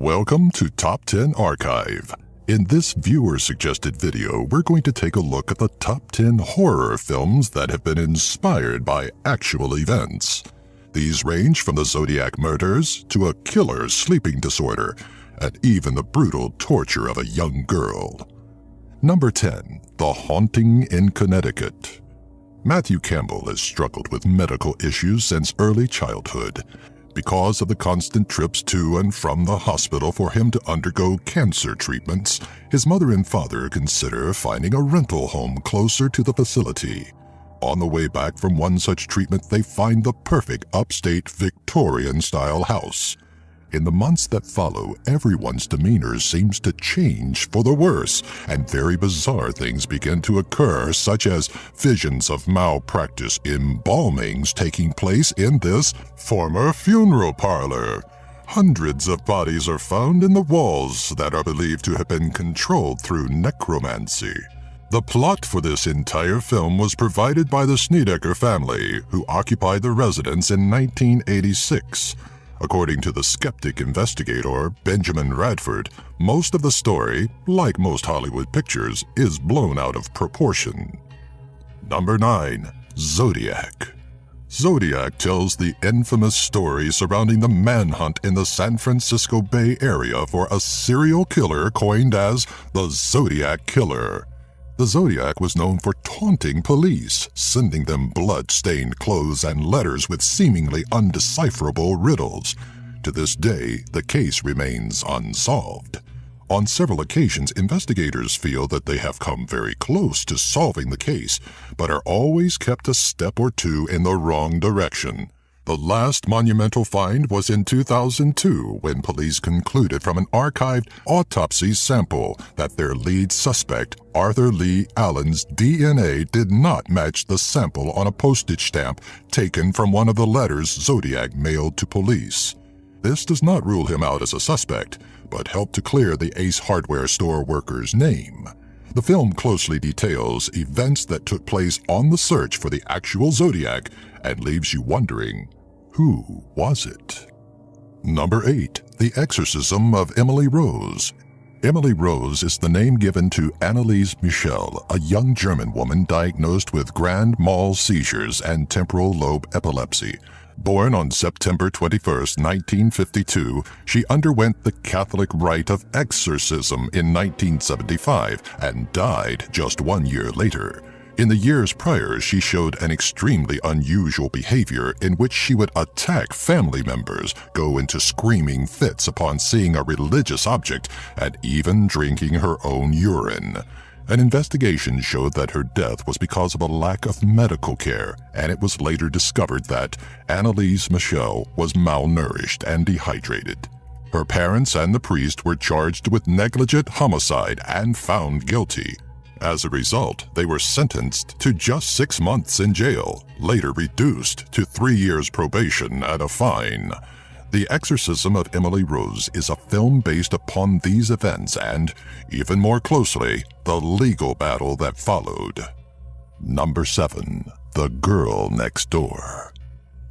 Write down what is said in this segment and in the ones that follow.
Welcome to Top 10 Archive. In this viewer-suggested video, we're going to take a look at the top 10 horror films that have been inspired by actual events. These range from the Zodiac murders to a killer's sleeping disorder, and even the brutal torture of a young girl. Number 10. The Haunting in Connecticut. Matthew Campbell has struggled with medical issues since early childhood. Because of the constant trips to and from the hospital for him to undergo cancer treatments, his mother and father consider finding a rental home closer to the facility. On the way back from one such treatment, they find the perfect upstate Victorian-style house. In the months that follow, everyone's demeanor seems to change for the worse, and very bizarre things begin to occur, such as visions of malpractice embalmings taking place in this former funeral parlor. Hundreds of bodies are found in the walls that are believed to have been controlled through necromancy. The plot for this entire film was provided by the Snedeker family, who occupied the residence in 1986. According to the skeptic investigator Benjamin Radford, most of the story, like most Hollywood pictures, is blown out of proportion. Number 9. Zodiac. Zodiac tells the infamous story surrounding the manhunt in the San Francisco Bay Area for a serial killer coined as the Zodiac Killer. The Zodiac was known for taunting police, sending them blood-stained clothes and letters with seemingly undecipherable riddles. To this day, the case remains unsolved. On several occasions, investigators feel that they have come very close to solving the case, but are always kept a step or two in the wrong direction. The last monumental find was in 2002 when police concluded from an archived autopsy sample that their lead suspect, Arthur Lee Allen's DNA did not match the sample on a postage stamp taken from one of the letters Zodiac mailed to police. This does not rule him out as a suspect, but helped to clear the Ace Hardware store worker's name. The film closely details events that took place on the search for the actual Zodiac and leaves you wondering, who was it? Number 8. The Exorcism of Emily Rose. Emily Rose is the name given to Anneliese Michel, a young German woman diagnosed with grand mal seizures and temporal lobe epilepsy. Born on September 21, 1952, she underwent the Catholic rite of exorcism in 1975 and died just 1 year later. In the years prior, she showed an extremely unusual behavior in which she would attack family members, go into screaming fits upon seeing a religious object, and even drinking her own urine. An investigation showed that her death was because of a lack of medical care, and it was later discovered that Anneliese Michel was malnourished and dehydrated. Her parents and the priest were charged with negligent homicide and found guilty. As a result, they were sentenced to just 6 months in jail, later reduced to 3 years probation and a fine. The Exorcism of Emily Rose is a film based upon these events and, even more closely, the legal battle that followed. Number 7. The Girl Next Door.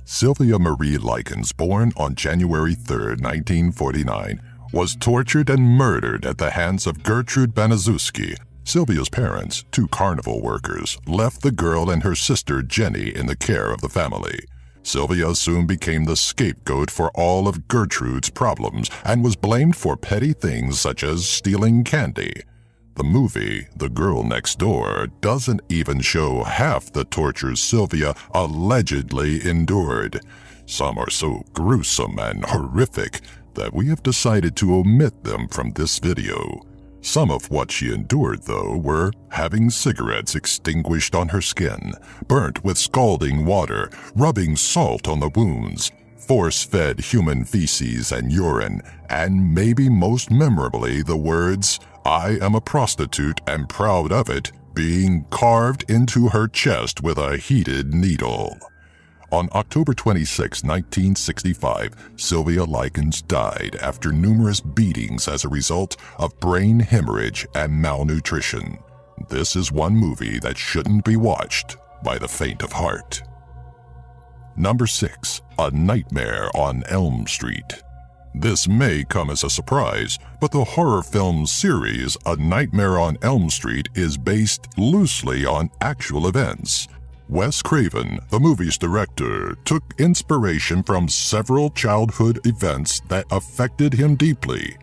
Sylvia Marie Likens, born on January 3, 1949, was tortured and murdered at the hands of Gertrude Baniszewski. Sylvia's parents, 2 carnival workers, left the girl and her sister Jenny in the care of the family. Sylvia soon became the scapegoat for all of Gertrude's problems and was blamed for petty things such as stealing candy. The movie, The Girl Next Door, doesn't even show half the tortures Sylvia allegedly endured. Some are so gruesome and horrific that we have decided to omit them from this video. Some of what she endured, though, were having cigarettes extinguished on her skin, burnt with scalding water, rubbing salt on the wounds, force-fed human feces and urine, and maybe most memorably the words, "I am a prostitute and proud of it," being carved into her chest with a heated needle. On October 26, 1965, Sylvia Likens died after numerous beatings as a result of brain hemorrhage and malnutrition. This is one movie that shouldn't be watched by the faint of heart. Number 6. A Nightmare on Elm Street. This may come as a surprise, but the horror film series A Nightmare on Elm Street is based loosely on actual events. Wes Craven, the movie's director, took inspiration from several childhood events that affected him deeply.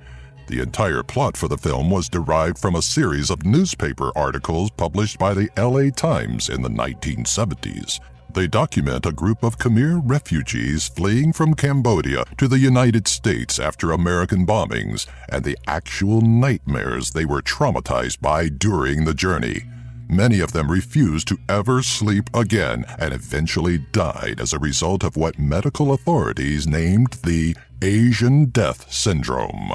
The entire plot for the film was derived from a series of newspaper articles published by the LA Times in the 1970s. They document a group of Khmer refugees fleeing from Cambodia to the United States after American bombings and the actual nightmares they were traumatized by during the journey. Many of them refused to ever sleep again and eventually died as a result of what medical authorities named the Asian Death Syndrome.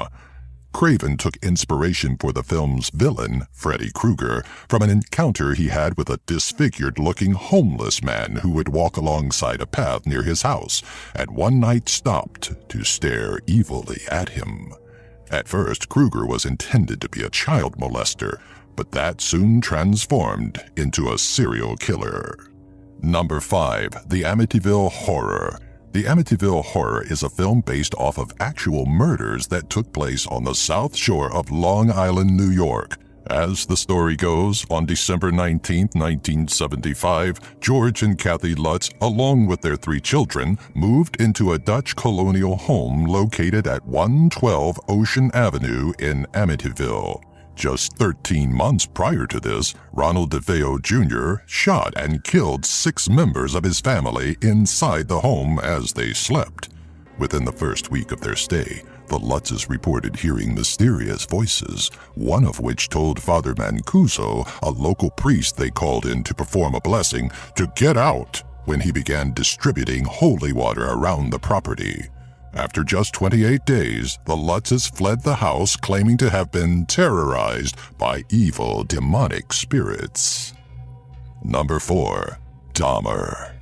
Craven took inspiration for the film's villain, Freddy Krueger, from an encounter he had with a disfigured-looking homeless man who would walk alongside a path near his house and one night stopped to stare evilly at him. At first, Krueger was intended to be a child molester, but that soon transformed into a serial killer. Number 5. The Amityville Horror. The Amityville Horror is a film based off of actual murders that took place on the South Shore of Long Island, New York. As the story goes, on December 19, 1975, George and Kathy Lutz, along with their 3 children, moved into a Dutch colonial home located at 112 Ocean Avenue in Amityville. Just 13 months prior to this, Ronald DeFeo Jr. shot and killed 6 members of his family inside the home as they slept. Within the first week of their stay, the Lutzes reported hearing mysterious voices, one of which told Father Mancuso, a local priest they called in to perform a blessing, to get out when he began distributing holy water around the property. After just 28 days, the Lutzes fled the house claiming to have been terrorized by evil demonic spirits. Number 4. Dahmer.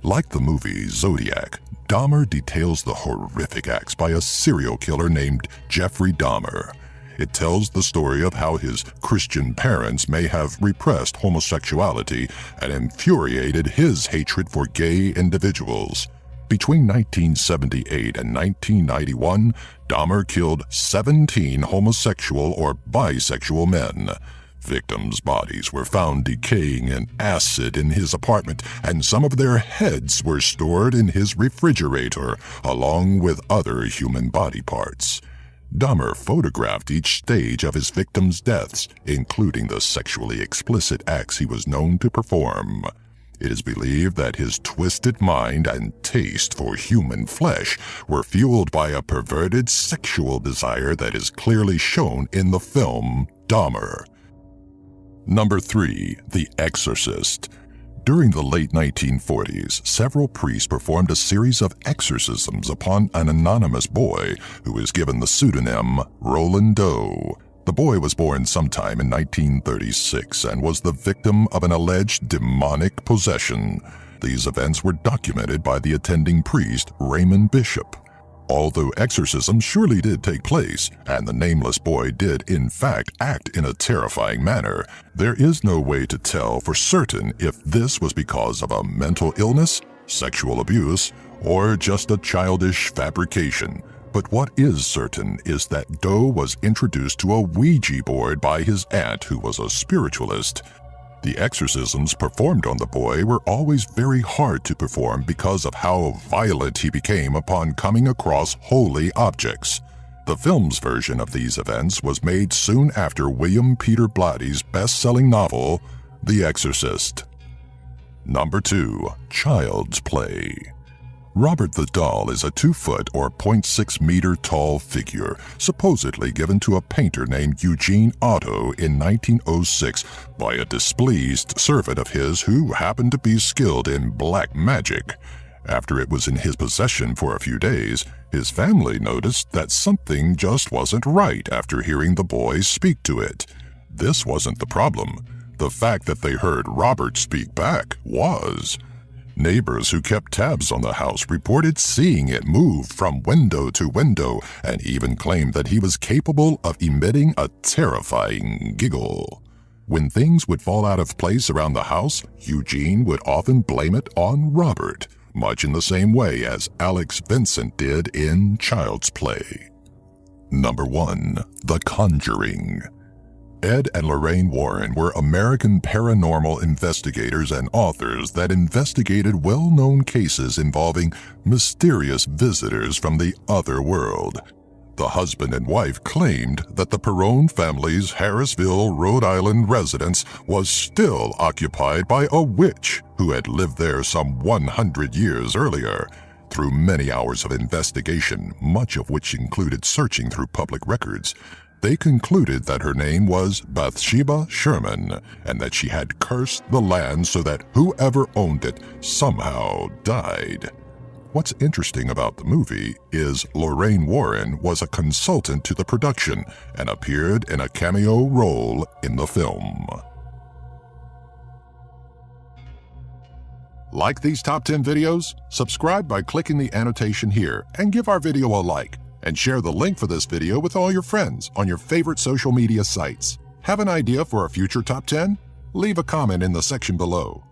Like the movie Zodiac, Dahmer details the horrific acts by a serial killer named Jeffrey Dahmer. It tells the story of how his Christian parents may have repressed homosexuality and infuriated his hatred for gay individuals. Between 1978 and 1991, Dahmer killed 17 homosexual or bisexual men. Victims' bodies were found decaying in acid in his apartment, and some of their heads were stored in his refrigerator, along with other human body parts. Dahmer photographed each stage of his victims' deaths, including the sexually explicit acts he was known to perform. It is believed that his twisted mind and taste for human flesh were fueled by a perverted sexual desire that is clearly shown in the film Dahmer. Number 3. The Exorcist. During the late 1940s, several priests performed a series of exorcisms upon an anonymous boy who was given the pseudonym Roland Doe. The boy was born sometime in 1936 and was the victim of an alleged demonic possession. These events were documented by the attending priest, Raymond Bishop. Although exorcisms surely did take place, and the nameless boy did in fact act in a terrifying manner, there is no way to tell for certain if this was because of a mental illness, sexual abuse, or just a childish fabrication. But what is certain is that Doe was introduced to a Ouija board by his aunt, who was a spiritualist. The exorcisms performed on the boy were always very hard to perform because of how violent he became upon coming across holy objects. The film's version of these events was made soon after William Peter Blatty's best-selling novel, The Exorcist. Number 2. Child's Play. Robert the Doll is a 2-foot or 0.6 meter tall figure, supposedly given to a painter named Eugene Otto in 1906 by a displeased servant of his who happened to be skilled in black magic. After it was in his possession for a few days, his family noticed that something just wasn't right after hearing the boy speak to it. This wasn't the problem. The fact that they heard Robert speak back was. Neighbors who kept tabs on the house reported seeing it move from window to window and even claimed that he was capable of emitting a terrifying giggle. When things would fall out of place around the house, Eugene would often blame it on Robert. much in the same way as Alex Vincent did in Child's Play. Number 1. The Conjuring. Ed and Lorraine Warren were American paranormal investigators and authors that investigated well-known cases involving mysterious visitors from the other world. The husband and wife claimed that the Perrone family's Harrisville, Rhode Island residence was still occupied by a witch who had lived there some 100 years earlier. Through many hours of investigation, much of which included searching through public records, they concluded that her name was Bathsheba Sherman and that she had cursed the land so that whoever owned it somehow died. What's interesting about the movie is Lorraine Warren was a consultant to the production and appeared in a cameo role in the film. Like these top 10 videos? Subscribe by clicking the annotation here and give our video a like. And share the link for this video with all your friends on your favorite social media sites. Have an idea for a future top 10? Leave a comment in the section below.